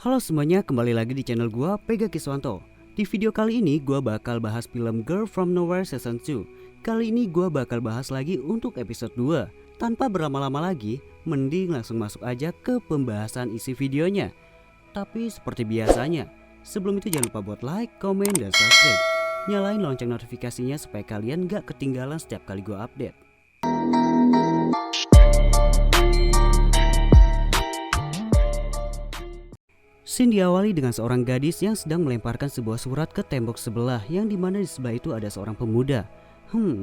Halo semuanya, kembali lagi di channel gua, Pega Kiswanto. Di video kali ini gua bakal bahas film Girl From Nowhere Season 2. Kali ini gua bakal bahas lagi untuk episode 2. Tanpa berlama-lama lagi, mending langsung masuk aja ke pembahasan isi videonya. Tapi seperti biasanya, sebelum itu jangan lupa buat like, komen, dan subscribe. Nyalain lonceng notifikasinya supaya kalian gak ketinggalan setiap kali gua update. Scene diawali dengan seorang gadis yang sedang melemparkan sebuah surat ke tembok sebelah, yang dimana di sebelah itu ada seorang pemuda.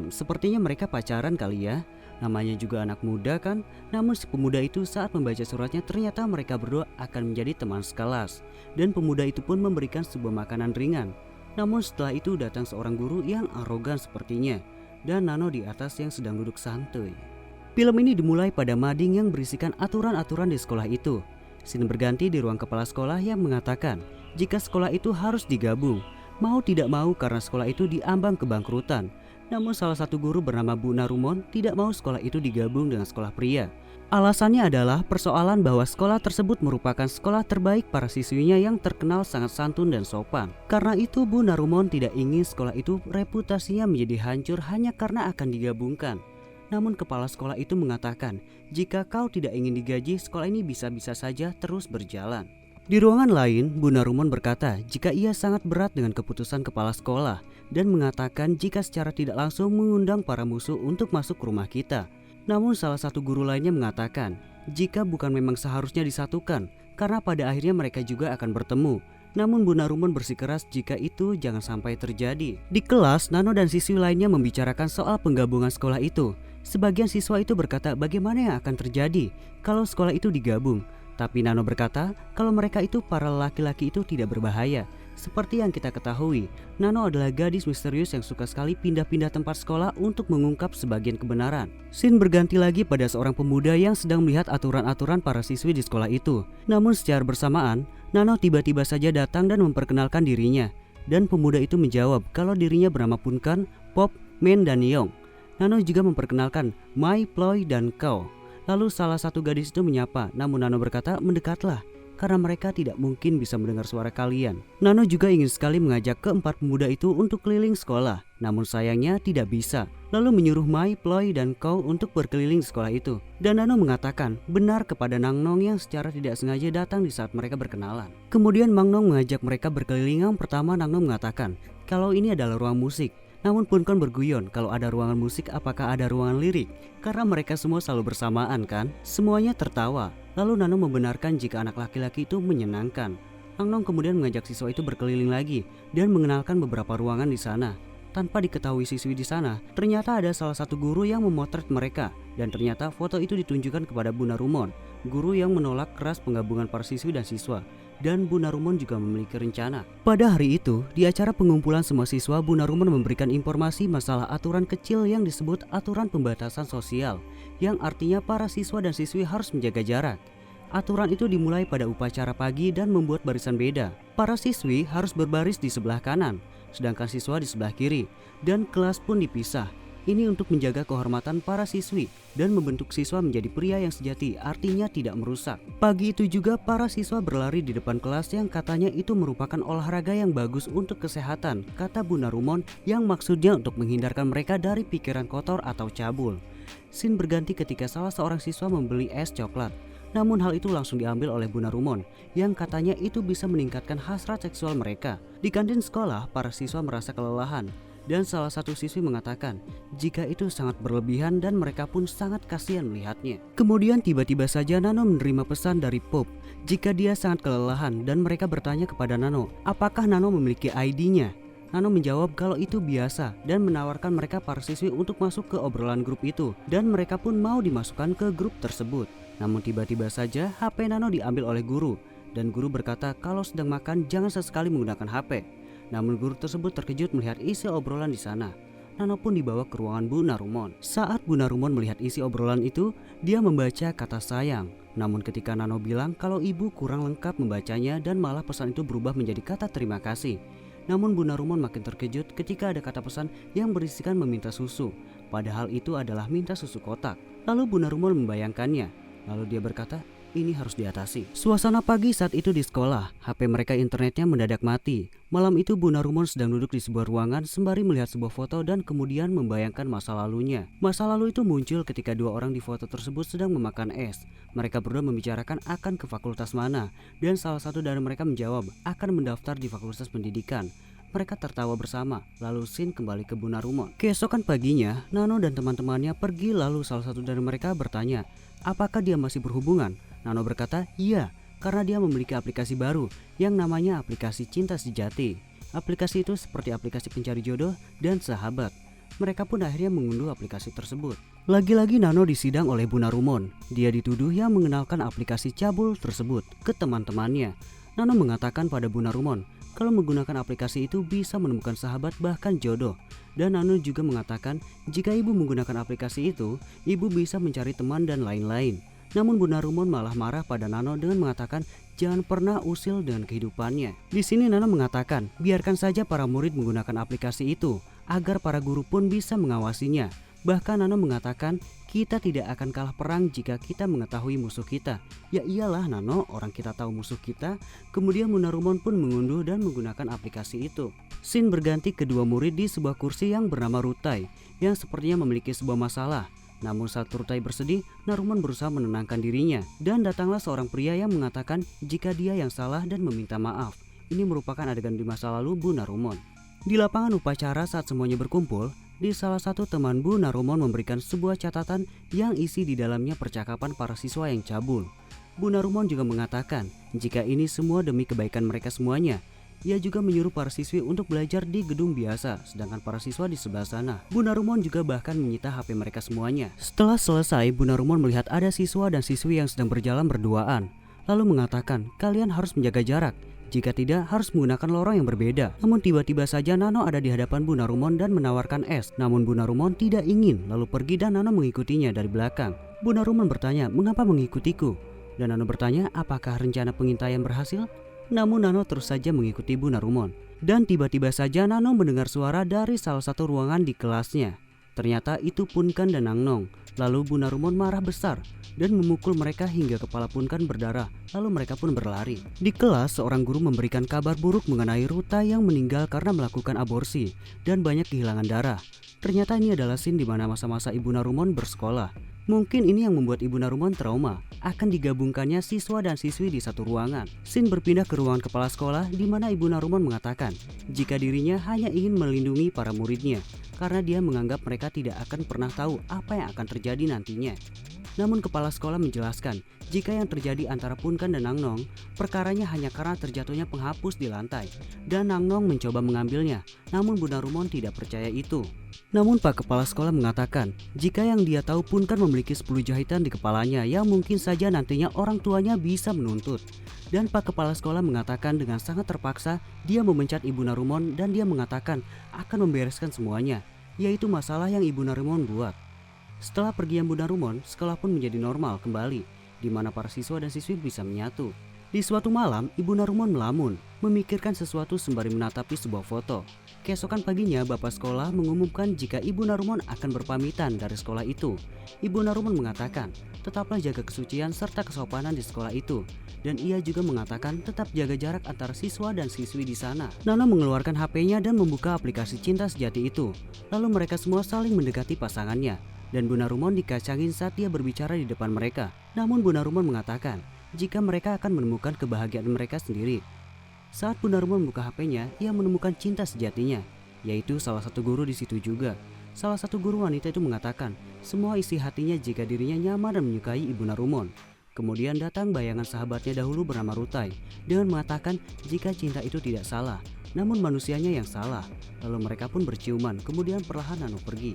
Sepertinya mereka pacaran kali ya. Namanya juga anak muda kan. Namun si pemuda itu saat membaca suratnya ternyata mereka berdua akan menjadi teman sekelas. Dan pemuda itu pun memberikan sebuah makanan ringan. Namun setelah itu datang seorang guru yang arogan sepertinya. Dan Nano di atas yang sedang duduk santuy. Film ini dimulai pada mading yang berisikan aturan-aturan di sekolah itu. Scene berganti di ruang kepala sekolah yang mengatakan jika sekolah itu harus digabung. Mau tidak mau karena sekolah itu diambang kebangkrutan. Namun salah satu guru bernama Bu Narumon tidak mau sekolah itu digabung dengan sekolah pria. Alasannya adalah persoalan bahwa sekolah tersebut merupakan sekolah terbaik para siswinya yang terkenal sangat santun dan sopan. Karena itu Bu Narumon tidak ingin sekolah itu reputasinya menjadi hancur hanya karena akan digabungkan. Namun kepala sekolah itu mengatakan, jika kau tidak ingin digaji, sekolah ini bisa-bisa saja terus berjalan. Di ruangan lain, Bu Narumon berkata jika ia sangat berat dengan keputusan kepala sekolah dan mengatakan jika secara tidak langsung mengundang para musuh untuk masuk ke rumah kita. Namun salah satu guru lainnya mengatakan jika bukan memang seharusnya disatukan karena pada akhirnya mereka juga akan bertemu. Namun Bu Narumon bersikeras jika itu jangan sampai terjadi. Di kelas, Nano dan siswi lainnya membicarakan soal penggabungan sekolah itu. Sebagian siswa itu berkata bagaimana yang akan terjadi kalau sekolah itu digabung. Tapi Nano berkata kalau mereka itu para laki-laki itu tidak berbahaya. Seperti yang kita ketahui, Nano adalah gadis misterius yang suka sekali pindah-pindah tempat sekolah untuk mengungkap sebagian kebenaran. Scene berganti lagi pada seorang pemuda yang sedang melihat aturan-aturan para siswi di sekolah itu. Namun secara bersamaan, Nano tiba-tiba saja datang dan memperkenalkan dirinya. Dan pemuda itu menjawab kalau dirinya bernama Punkan, Pop, Men, dan Yong. Nano juga memperkenalkan Mai, Ploy, dan Kau. Lalu salah satu gadis itu menyapa, namun Nano berkata mendekatlah karena mereka tidak mungkin bisa mendengar suara kalian. Nano juga ingin sekali mengajak keempat pemuda itu untuk keliling sekolah, namun sayangnya tidak bisa. Lalu menyuruh Mai, Ploy, dan Kau untuk berkeliling sekolah itu. Dan Nano mengatakan benar kepada Nang Nong yang secara tidak sengaja datang di saat mereka berkenalan. Kemudian Mang Nong mengajak mereka berkeliling. Yang pertama Nang Nong mengatakan kalau ini adalah ruang musik. Namun Punkan berguyon kalau ada ruangan musik apakah ada ruangan lirik. Karena mereka semua selalu bersamaan kan. Semuanya tertawa. Lalu Nano membenarkan jika anak laki-laki itu menyenangkan. Nang Nong kemudian mengajak siswa itu berkeliling lagi dan mengenalkan beberapa ruangan di sana. Tanpa diketahui siswi di sana, ternyata ada salah satu guru yang memotret mereka. Dan ternyata foto itu ditunjukkan kepada Bu Narumon, guru yang menolak keras penggabungan para siswi dan siswa. Dan Bu Narumon juga memiliki rencana. Pada hari itu, di acara pengumpulan semua siswa, Bu Narumon memberikan informasi masalah aturan kecil yang disebut aturan pembatasan sosial, yang artinya para siswa dan siswi harus menjaga jarak. Aturan itu dimulai pada upacara pagi dan membuat barisan beda. Para siswi harus berbaris di sebelah kanan, sedangkan siswa di sebelah kiri, dan kelas pun dipisah. Ini untuk menjaga kehormatan para siswi dan membentuk siswa menjadi pria yang sejati, artinya tidak merusak. Pagi itu juga para siswa berlari di depan kelas yang katanya itu merupakan olahraga yang bagus untuk kesehatan, kata Bu Narumon yang maksudnya untuk menghindarkan mereka dari pikiran kotor atau cabul. Scene berganti ketika salah seorang siswa membeli es coklat. Namun hal itu langsung diambil oleh Bu Narumon yang katanya itu bisa meningkatkan hasrat seksual mereka. Di kantin sekolah, para siswa merasa kelelahan. Dan salah satu siswi mengatakan jika itu sangat berlebihan dan mereka pun sangat kasihan melihatnya. Kemudian tiba-tiba saja Nano menerima pesan dari Pop jika dia sangat kelelahan dan mereka bertanya kepada Nano apakah Nano memiliki ID-nya. Nano menjawab kalau itu biasa dan menawarkan mereka para siswi untuk masuk ke obrolan grup itu dan mereka pun mau dimasukkan ke grup tersebut. Namun tiba-tiba saja HP Nano diambil oleh guru dan guru berkata kalau sedang makan jangan sesekali menggunakan HP. Namun guru tersebut terkejut melihat isi obrolan di sana. Nano pun dibawa ke ruangan Bu Narumon. Saat Bu Narumon melihat isi obrolan itu, dia membaca kata sayang. Namun ketika Nano bilang kalau ibu kurang lengkap membacanya dan malah pesan itu berubah menjadi kata terima kasih. Namun Bu Narumon makin terkejut ketika ada kata pesan yang berisikan meminta susu. Padahal itu adalah minta susu kotak. Lalu Bu Narumon membayangkannya. Lalu dia berkata, Ini harus diatasi. Suasana pagi saat itu di sekolah, HP mereka internetnya mendadak mati. Malam itu Bu Narumon sedang duduk di sebuah ruangan sembari melihat sebuah foto dan kemudian membayangkan masa lalunya. Masa lalu itu muncul ketika dua orang di foto tersebut sedang memakan es. Mereka berdua membicarakan akan ke fakultas mana, dan salah satu dari mereka menjawab akan mendaftar di fakultas pendidikan. Mereka tertawa bersama, lalu Shin kembali ke Bu Narumon. Keesokan paginya, Nano dan teman-temannya pergi, lalu salah satu dari mereka bertanya, apakah dia masih berhubungan? Nano berkata, iya, karena dia memiliki aplikasi baru yang namanya aplikasi Cinta Sejati. Aplikasi itu seperti aplikasi pencari jodoh dan sahabat. Mereka pun akhirnya mengunduh aplikasi tersebut. Lagi-lagi Nano disidang oleh Bu Narumon. Dia dituduh yang mengenalkan aplikasi cabul tersebut ke teman-temannya. Nano mengatakan pada Bu Narumon kalau menggunakan aplikasi itu bisa menemukan sahabat bahkan jodoh. Dan Nano juga mengatakan jika ibu menggunakan aplikasi itu, ibu bisa mencari teman dan lain-lain. Namun Bu Narumon malah marah pada Nano dengan mengatakan jangan pernah usil dengan kehidupannya. Di sini Nano mengatakan biarkan saja para murid menggunakan aplikasi itu agar para guru pun bisa mengawasinya. Bahkan Nano mengatakan kita tidak akan kalah perang jika kita mengetahui musuh kita. Ya iyalah Nano, orang kita tahu musuh kita. Kemudian Bu Narumon pun mengunduh dan menggunakan aplikasi itu. Shin berganti kedua murid di sebuah kursi yang bernama Rutai yang sepertinya memiliki sebuah masalah. Namun saat Rutai bersedih, Narumon berusaha menenangkan dirinya. Dan datanglah seorang pria yang mengatakan jika dia yang salah dan meminta maaf. Ini merupakan adegan di masa lalu Bu Narumon. Di lapangan upacara saat semuanya berkumpul, di salah satu teman Bu Narumon memberikan sebuah catatan yang isi di dalamnya percakapan para siswa yang cabul. Bu Narumon juga mengatakan jika ini semua demi kebaikan mereka semuanya. Ia juga menyuruh para siswi untuk belajar di gedung biasa, sedangkan para siswa di sebelah sana. Bu Narumon juga bahkan menyita HP mereka semuanya. Setelah selesai, Bu Narumon melihat ada siswa dan siswi yang sedang berjalan berduaan, lalu mengatakan kalian harus menjaga jarak. Jika tidak, harus menggunakan lorong yang berbeda. Namun tiba-tiba saja Nano ada di hadapan Bu Narumon dan menawarkan es. Namun Bu Narumon tidak ingin, lalu pergi dan Nano mengikutinya dari belakang. Bu Narumon bertanya, mengapa mengikutiku? Dan Nano bertanya, apakah rencana pengintaian berhasil? Namun Nano terus saja mengikuti Bu Narumon. Dan tiba-tiba saja Nano mendengar suara dari salah satu ruangan di kelasnya. Ternyata itu Punkan dan Nangnong. Lalu Bu Narumon marah besar dan memukul mereka hingga kepala Punkan berdarah. Lalu mereka pun berlari. Di kelas, seorang guru memberikan kabar buruk mengenai Ruta yang meninggal karena melakukan aborsi dan banyak kehilangan darah. Ternyata ini adalah scene di mana masa-masa Ibu Narumon bersekolah. Mungkin ini yang membuat Ibu Narumon trauma. Akan digabungkannya siswa dan siswi di satu ruangan. Shin berpindah ke ruangan kepala sekolah di mana Ibu Narumon mengatakan jika dirinya hanya ingin melindungi para muridnya karena dia menganggap mereka tidak akan pernah tahu apa yang akan terjadi nantinya. Namun kepala sekolah menjelaskan jika yang terjadi antara Punkan dan Nangnong perkaranya hanya karena terjatuhnya penghapus di lantai dan Nangnong mencoba mengambilnya. Namun Bu Narumon tidak percaya itu. Namun Pak Kepala Sekolah mengatakan jika yang dia tahu Punkan memiliki 10 jahitan di kepalanya yang mungkin saja nantinya orang tuanya bisa menuntut. Dan Pak Kepala Sekolah mengatakan dengan sangat terpaksa dia memecat Ibu Narumon dan dia mengatakan akan membereskan semuanya, yaitu masalah yang Ibu Narumon buat. Setelah pergian Bu Narumon, sekolah pun menjadi normal kembali, di mana para siswa dan siswi bisa menyatu. Di suatu malam, Ibu Narumon melamun, memikirkan sesuatu sembari menatapi sebuah foto. Keesokan paginya, Bapak sekolah mengumumkan jika Ibu Narumon akan berpamitan dari sekolah itu. Ibu Narumon mengatakan, tetaplah jaga kesucian serta kesopanan di sekolah itu. Dan ia juga mengatakan tetap jaga jarak antara siswa dan siswi di sana. Nano mengeluarkan HP-nya dan membuka aplikasi Cinta Sejati itu. Lalu mereka semua saling mendekati pasangannya. Dan Bu Narumon dikacangin saat dia berbicara di depan mereka. Namun Bu Narumon mengatakan jika mereka akan menemukan kebahagiaan mereka sendiri. Saat Bu Narumon membuka HP-nya, ia menemukan cinta sejatinya, yaitu salah satu guru di situ juga. Salah satu guru wanita itu mengatakan semua isi hatinya jika dirinya nyaman dan menyukai Ibu Narumon. Kemudian datang bayangan sahabatnya dahulu bernama Rutai dengan mengatakan jika cinta itu tidak salah, namun manusianya yang salah. Lalu mereka pun berciuman, kemudian perlahan Nano pergi.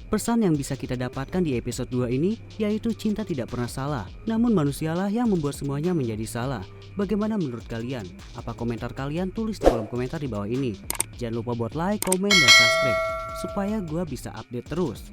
Pesan yang bisa kita dapatkan di episode 2 ini yaitu cinta tidak pernah salah, namun manusialah yang membuat semuanya menjadi salah. Bagaimana menurut kalian? Apa komentar kalian? Tulis di kolom komentar di bawah ini. Jangan lupa buat like, komen, dan subscribe supaya gua bisa update terus.